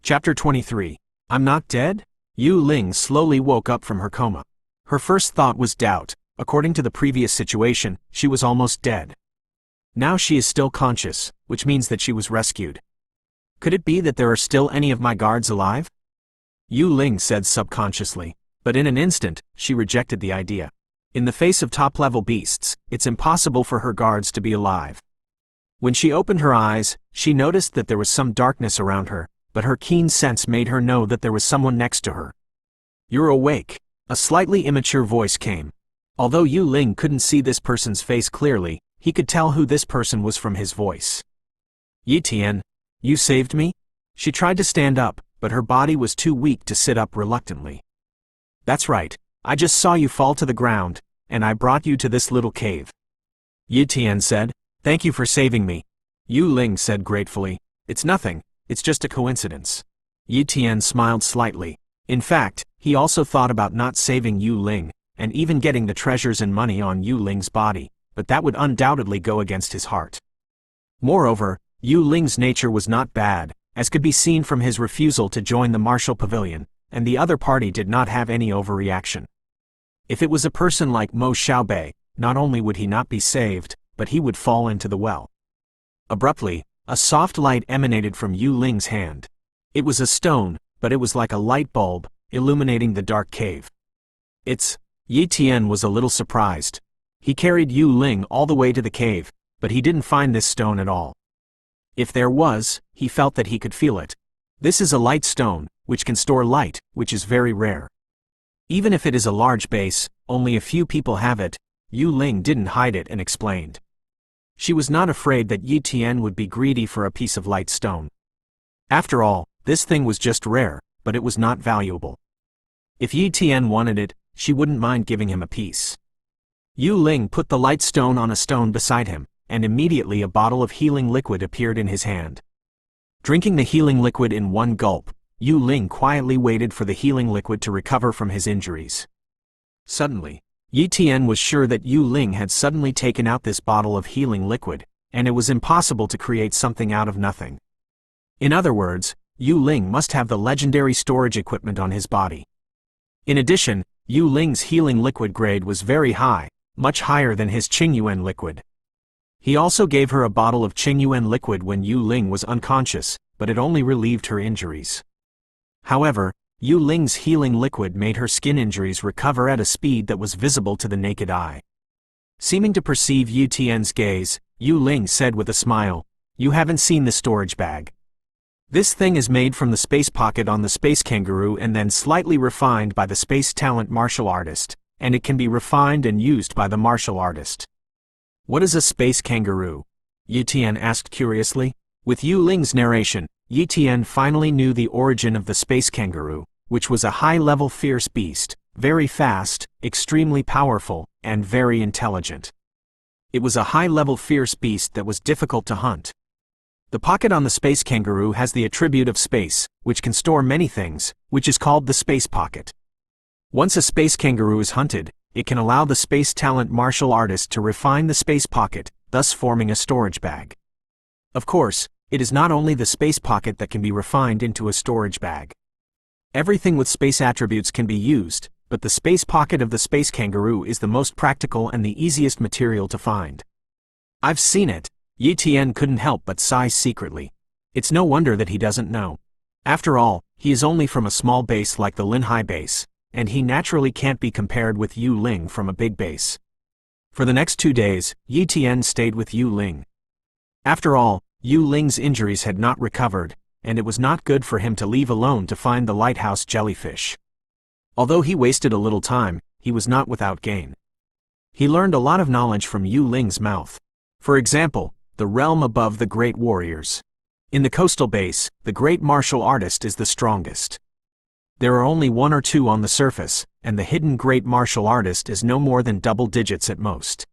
Chapter 23. I'm not dead? Yu Ling slowly woke up from her coma. Her first thought was doubt. According to the previous situation, she was almost dead. Now she is still conscious, which means that she was rescued. Could it be that there are still any of my guards alive? Yu Ling said subconsciously, but in an instant, she rejected the idea. In the face of top-level beasts, it's impossible for her guards to be alive. When she opened her eyes, she noticed that there was some darkness around her, but her keen sense made her know that there was someone next to her. You're awake. A slightly immature voice came. Although Yu Ling couldn't see this person's face clearly, he could tell who this person was from his voice. Yi Tian, you saved me? She tried to stand up, but her body was too weak to sit up reluctantly. That's right, I just saw you fall to the ground, and I brought you to this little cave. Yi Tian said, thank you for saving me. Yu Ling said gratefully, it's nothing, it's just a coincidence. Yi Tian smiled slightly. In fact, he also thought about not saving Yu Ling, and even getting the treasures and money on Yu Ling's body, but that would undoubtedly go against his heart. Moreover, Yu Ling's nature was not bad, as could be seen from his refusal to join the martial pavilion, and the other party did not have any overreaction. If it was a person like Mo Xiaobei, not only would he not be saved, but he would fall into the well. Abruptly, a soft light emanated from Yu Ling's hand. It was a stone, but it was like a light bulb, illuminating the dark cave. Yi Tian was a little surprised. He carried Yu Ling all the way to the cave, but he didn't find this stone at all. If there was, he felt that he could feel it. This is a light stone, which can store light, which is very rare. Even if it is a large base, only a few people have it. Yu Ling didn't hide it and explained. She was not afraid that Yi Tian would be greedy for a piece of light stone. After all, this thing was just rare, but it was not valuable. If Yi Tian wanted it, she wouldn't mind giving him a piece. Yu Ling put the light stone on a stone beside him, and immediately a bottle of healing liquid appeared in his hand. Drinking the healing liquid in one gulp, Yu Ling quietly waited for the healing liquid to recover from his injuries. Suddenly, Yi Tian was sure that Yu Ling had suddenly taken out this bottle of healing liquid, and it was impossible to create something out of nothing. In other words, Yu Ling must have the legendary storage equipment on his body. In addition, Yu Ling's healing liquid grade was very high, much higher than his Qingyuan liquid. He also gave her a bottle of Qingyuan liquid when Yu Ling was unconscious, but it only relieved her injuries. However, Yu Ling's healing liquid made her skin injuries recover at a speed that was visible to the naked eye. Seeming to perceive Yi Tian's gaze, Yu Ling said with a smile, "You haven't seen the storage bag. This thing is made from the space pocket on the space kangaroo and then slightly refined by the space talent martial artist, and it can be refined and used by the martial artist." What is a space kangaroo? Yi Tian asked curiously. With Yu Ling's narration, Yi Tian finally knew the origin of the space kangaroo, which was a high-level fierce beast, very fast, extremely powerful, and very intelligent. It was a high-level fierce beast that was difficult to hunt. The pocket on the space kangaroo has the attribute of space, which can store many things, which is called the space pocket. Once a space kangaroo is hunted, it can allow the space talent martial artist to refine the space pocket, thus forming a storage bag. Of course, it is not only the space pocket that can be refined into a storage bag. Everything with space attributes can be used, but the space pocket of the space kangaroo is the most practical and the easiest material to find. I've seen it. Yi Tian couldn't help but sigh secretly. It's no wonder that he doesn't know. After all, he is only from a small base like the Linhai base, and he naturally can't be compared with Yu Ling from a big base. For the next 2 days, Yi Tian stayed with Yu Ling. After all, Yu Ling's injuries had not recovered, and it was not good for him to leave alone to find the lighthouse jellyfish. Although he wasted a little time, he was not without gain. He learned a lot of knowledge from Yu Ling's mouth. For example, the realm above the great warriors. In the coastal base, the great martial artist is the strongest. There are only 1 or 2 on the surface, and the hidden great martial artist is no more than double digits at most.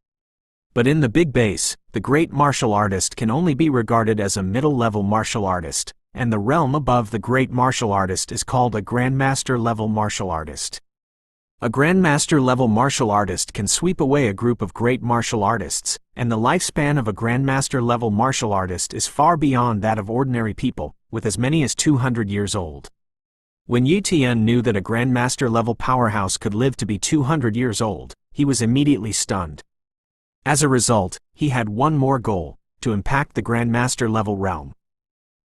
But in the big base, the great martial artist can only be regarded as a middle-level martial artist, and the realm above the great martial artist is called a grandmaster-level martial artist. A grandmaster-level martial artist can sweep away a group of great martial artists, and the lifespan of a grandmaster-level martial artist is far beyond that of ordinary people, with as many as 200 years old. When Yi Tian knew that a grandmaster-level powerhouse could live to be 200 years old, he was immediately stunned. As a result, he had one more goal: to impact the grandmaster-level realm.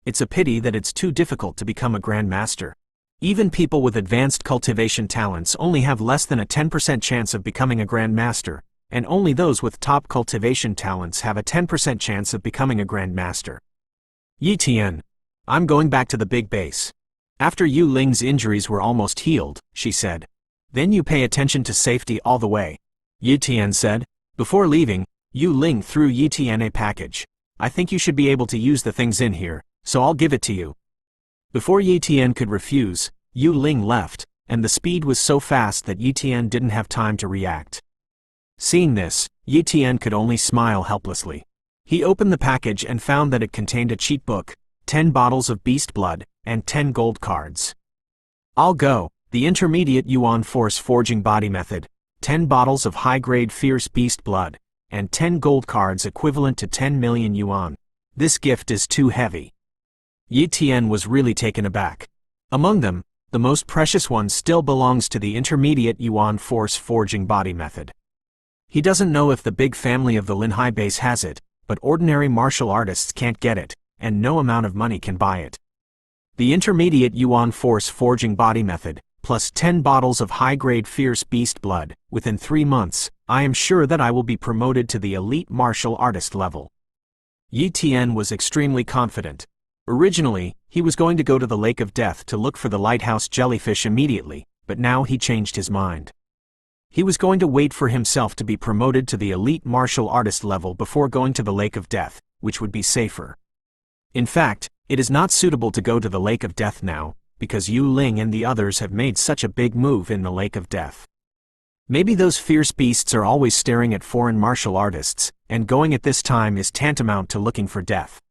It's a pity that it's too difficult to become a grandmaster. Even people with advanced cultivation talents only have less than a 10% chance of becoming a grandmaster, and only those with top cultivation talents have a 10% chance of becoming a grandmaster. Yi Tian, I'm going back to the big base. After Yu Ling's injuries were almost healed, she said. Then you pay attention to safety all the way, Yi Tian said. Before leaving, Yu Ling threw Yi Tian a package. I think you should be able to use the things in here, so I'll give it to you. Before Yi Tian could refuse, Yu Ling left, and the speed was so fast that Yi Tian didn't have time to react. Seeing this, Yi Tian could only smile helplessly. He opened the package and found that it contained a cheat book, 10 bottles of beast blood, and 10 gold cards. I'll go, the intermediate Yuan Force Forging Body Method, 10 bottles of high-grade fierce beast blood, and 10 gold cards equivalent to 10 million yuan. This gift is too heavy. Yi Tian was really taken aback. Among them, the most precious one still belongs to the intermediate Yuan Force Forging Body Method. He doesn't know if the big family of the Linhai base has it, but ordinary martial artists can't get it, and no amount of money can buy it. The intermediate Yuan Force Forging Body Method, plus 10 bottles of high-grade fierce beast blood, within 3 months, I am sure that I will be promoted to the elite martial artist level. Yi Tian was extremely confident. Originally, he was going to go to the Lake of Death to look for the lighthouse jellyfish immediately, but now he changed his mind. He was going to wait for himself to be promoted to the elite martial artist level before going to the Lake of Death, which would be safer. In fact, it is not suitable to go to the Lake of Death now, because Yu Ling and the others have made such a big move in the Lake of Death. Maybe those fierce beasts are always staring at foreign martial artists, and going at this time is tantamount to looking for death.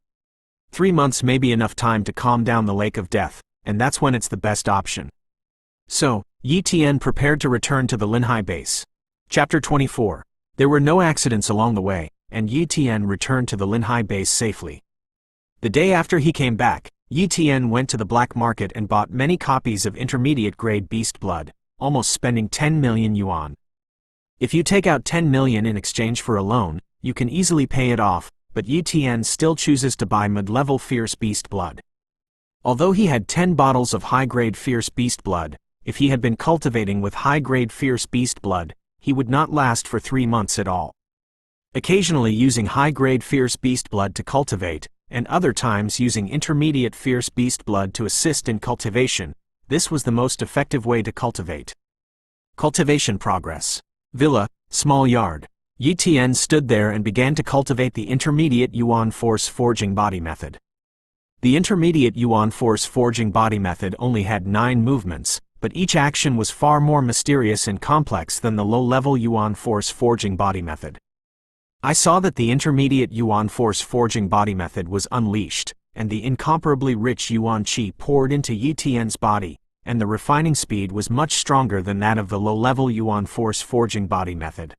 3 months may be enough time to calm down the Lake of Death, and that's when it's the best option. So, Yi Tian prepared to return to the Linhai base. Chapter 24. There were no accidents along the way, and Yi Tian returned to the Linhai base safely. The day after he came back, Yi Tian went to the black market and bought many copies of intermediate-grade beast blood, almost spending 10 million yuan. If you take out 10 million in exchange for a loan, you can easily pay it off, but Yi Tian still chooses to buy mid-level fierce beast blood. Although he had 10 bottles of high-grade fierce beast blood, if he had been cultivating with high-grade fierce beast blood, he would not last for 3 months at all. Occasionally using high-grade fierce beast blood to cultivate, and other times using intermediate fierce beast blood to assist in cultivation, this was the most effective way to cultivate. Cultivation progress. Villa, small yard. Yi Tian stood there and began to cultivate the intermediate Yuan Force Forging Body Method. The intermediate Yuan Force Forging Body Method only had 9 movements, but each action was far more mysterious and complex than the low-level Yuan Force Forging Body Method. I saw that the intermediate Yuan Force Forging Body Method was unleashed, and the incomparably rich Yuan Qi poured into Yi Tian's body, and the refining speed was much stronger than that of the low-level Yuan Force Forging Body Method.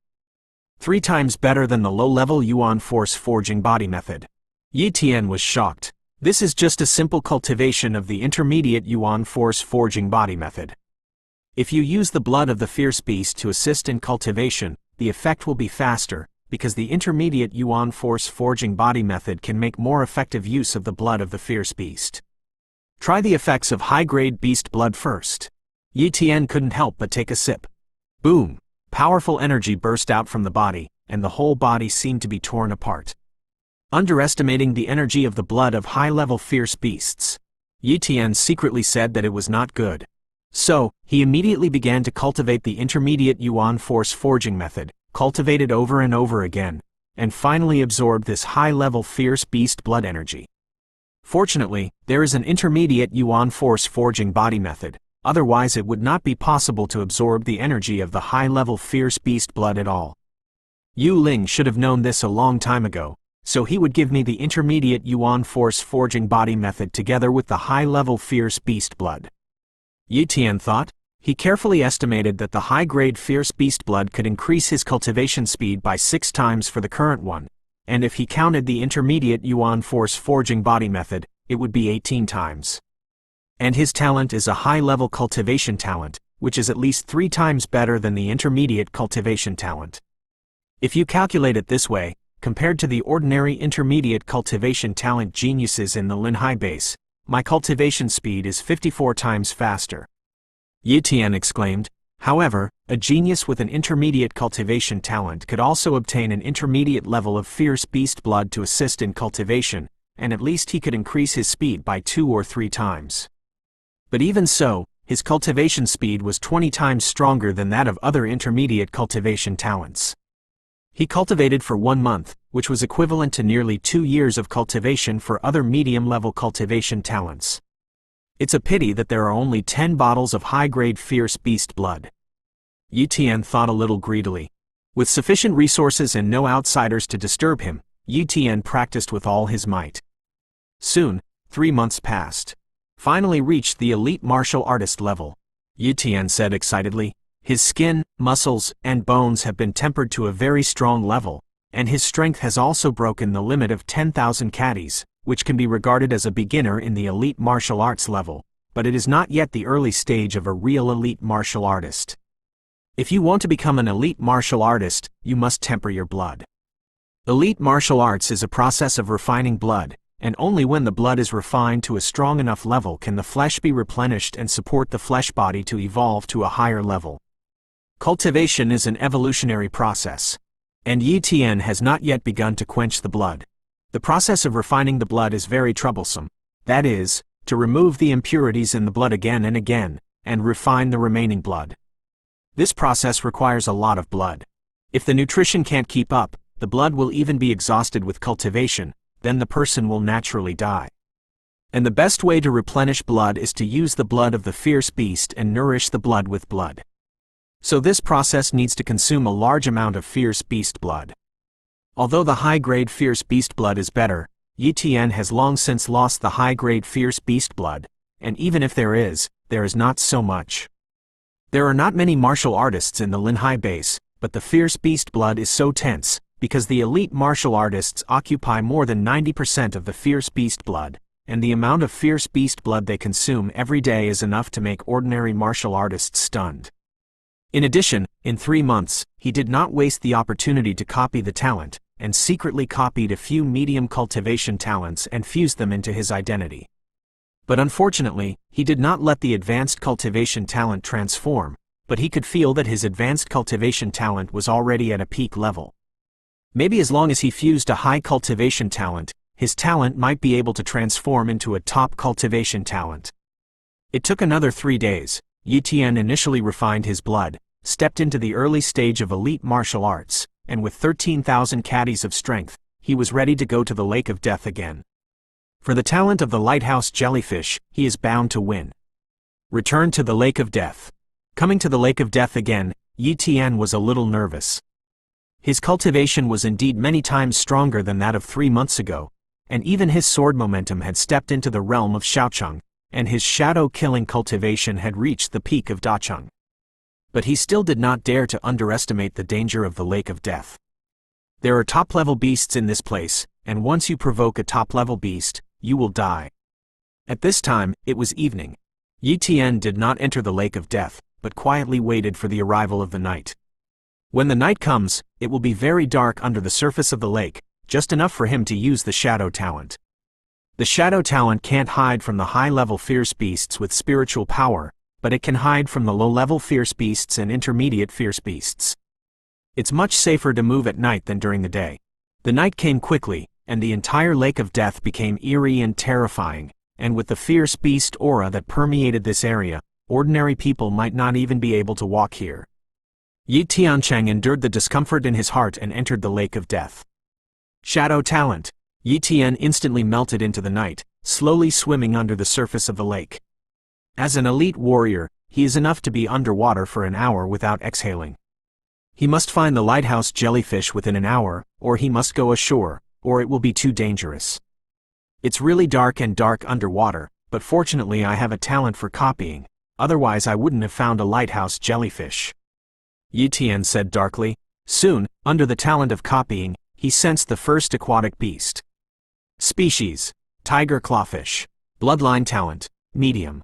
3 times better than the low-level Yuan Force Forging Body Method. Yi Tian was shocked. This is just a simple cultivation of the intermediate Yuan Force Forging Body Method. If you use the blood of the fierce beast to assist in cultivation, the effect will be faster, because the intermediate Yuan Force Forging Body Method can make more effective use of the blood of the fierce beast. Try the effects of high-grade beast blood first. Yi Tian couldn't help but take a sip. Boom! Powerful energy burst out from the body, and the whole body seemed to be torn apart. Underestimating the energy of the blood of high-level fierce beasts, Yi Tian secretly said that it was not good. So, he immediately began to cultivate the intermediate Yuan Force Forging Method, cultivated over and over again, and finally absorbed this high-level fierce beast blood energy. Fortunately, there is an intermediate Yuan Force Forging Body Method, otherwise it would not be possible to absorb the energy of the high-level fierce beast blood at all. Yu Ling should have known this a long time ago, so he would give me the intermediate Yuan Force Forging Body Method together with the high-level fierce beast blood. Yi Tian thought. He carefully estimated that the high-grade fierce beast blood could increase his cultivation speed by 6 times for the current one, and if he counted the intermediate Yuan force forging body method, it would be 18 times. And his talent is a high-level cultivation talent, which is at least 3 times better than the intermediate cultivation talent. If you calculate it this way, compared to the ordinary intermediate cultivation talent geniuses in the Linhai base, my cultivation speed is 54 times faster. Yi Tian exclaimed. However, a genius with an intermediate cultivation talent could also obtain an intermediate level of fierce beast blood to assist in cultivation, and at least he could increase his speed by 2 or 3 times. But even so, his cultivation speed was 20 times stronger than that of other intermediate cultivation talents. He cultivated for 1 month, which was equivalent to nearly 2 years of cultivation for other medium-level cultivation talents. It's a pity that there are only 10 bottles of high-grade fierce beast blood. Yi Tian thought a little greedily. With sufficient resources and no outsiders to disturb him, Yi Tian practiced with all his might. Soon, 3 months passed. Finally reached the elite martial artist level. Yi Tian said excitedly. His skin, muscles, and bones have been tempered to a very strong level, and his strength has also broken the limit of 10,000 caddies, which can be regarded as a beginner in the elite martial arts level, but it is not yet the early stage of a real elite martial artist. If you want to become an elite martial artist, you must temper your blood. Elite martial arts is a process of refining blood, and only when the blood is refined to a strong enough level can the flesh be replenished and support the flesh body to evolve to a higher level. Cultivation is an evolutionary process, and Yi Tian has not yet begun to quench the blood. The process of refining the blood is very troublesome, that is, to remove the impurities in the blood again and again, and refine the remaining blood. This process requires a lot of blood. If the nutrition can't keep up, the blood will even be exhausted with cultivation, then the person will naturally die. And the best way to replenish blood is to use the blood of the fierce beast and nourish the blood with blood. So this process needs to consume a large amount of fierce beast blood. Although the high-grade fierce beast blood is better, Yi Tian has long since lost the high-grade fierce beast blood, and even if there is not so much. There are not many martial artists in the Linhai base, but the fierce beast blood is so tense, because the elite martial artists occupy more than 90% of the fierce beast blood, and the amount of fierce beast blood they consume every day is enough to make ordinary martial artists stunned. In addition, in 3 months, he did not waste the opportunity to copy the talent, and secretly copied a few medium cultivation talents and fused them into his identity. But unfortunately, he did not let the advanced cultivation talent transform, but he could feel that his advanced cultivation talent was already at a peak level. Maybe as long as he fused a high cultivation talent, his talent might be able to transform into a top cultivation talent. It took another 3 days. Yi Tian initially refined his blood, stepped into the early stage of elite martial arts, and with 13,000 caddies of strength, he was ready to go to the Lake of Death again. For the talent of the lighthouse jellyfish, he is bound to win. Return to the Lake of Death. Coming to the Lake of Death again, Yi Tian was a little nervous. His cultivation was indeed many times stronger than that of 3 months ago, and even his sword momentum had stepped into the realm of Xiaocheng, and his shadow-killing cultivation had reached the peak of Dacheng. But he still did not dare to underestimate the danger of the Lake of Death. There are top-level beasts in this place, and once you provoke a top-level beast, you will die. At this time, it was evening. Yi Tian did not enter the Lake of Death, but quietly waited for the arrival of the night. When the night comes, it will be very dark under the surface of the lake, just enough for him to use the shadow talent. The shadow talent can't hide from the high-level fierce beasts with spiritual power, but it can hide from the low-level fierce beasts and intermediate fierce beasts. It's much safer to move at night than during the day. The night came quickly, and the entire Lake of Death became eerie and terrifying, and with the fierce beast aura that permeated this area, ordinary people might not even be able to walk here. Yi Tiancheng endured the discomfort in his heart and entered the Lake of Death. Shadow talent. Yi Tian instantly melted into the night, slowly swimming under the surface of the lake. As an elite warrior, he is enough to be underwater for an hour without exhaling. He must find the lighthouse jellyfish within an hour, or he must go ashore, or it will be too dangerous. It's really dark underwater, but fortunately I have a talent for copying, otherwise I wouldn't have found a lighthouse jellyfish. Yi Tian said darkly. Soon, under the talent of copying, He sensed the first aquatic beast. Species: tiger clawfish. Bloodline talent: medium.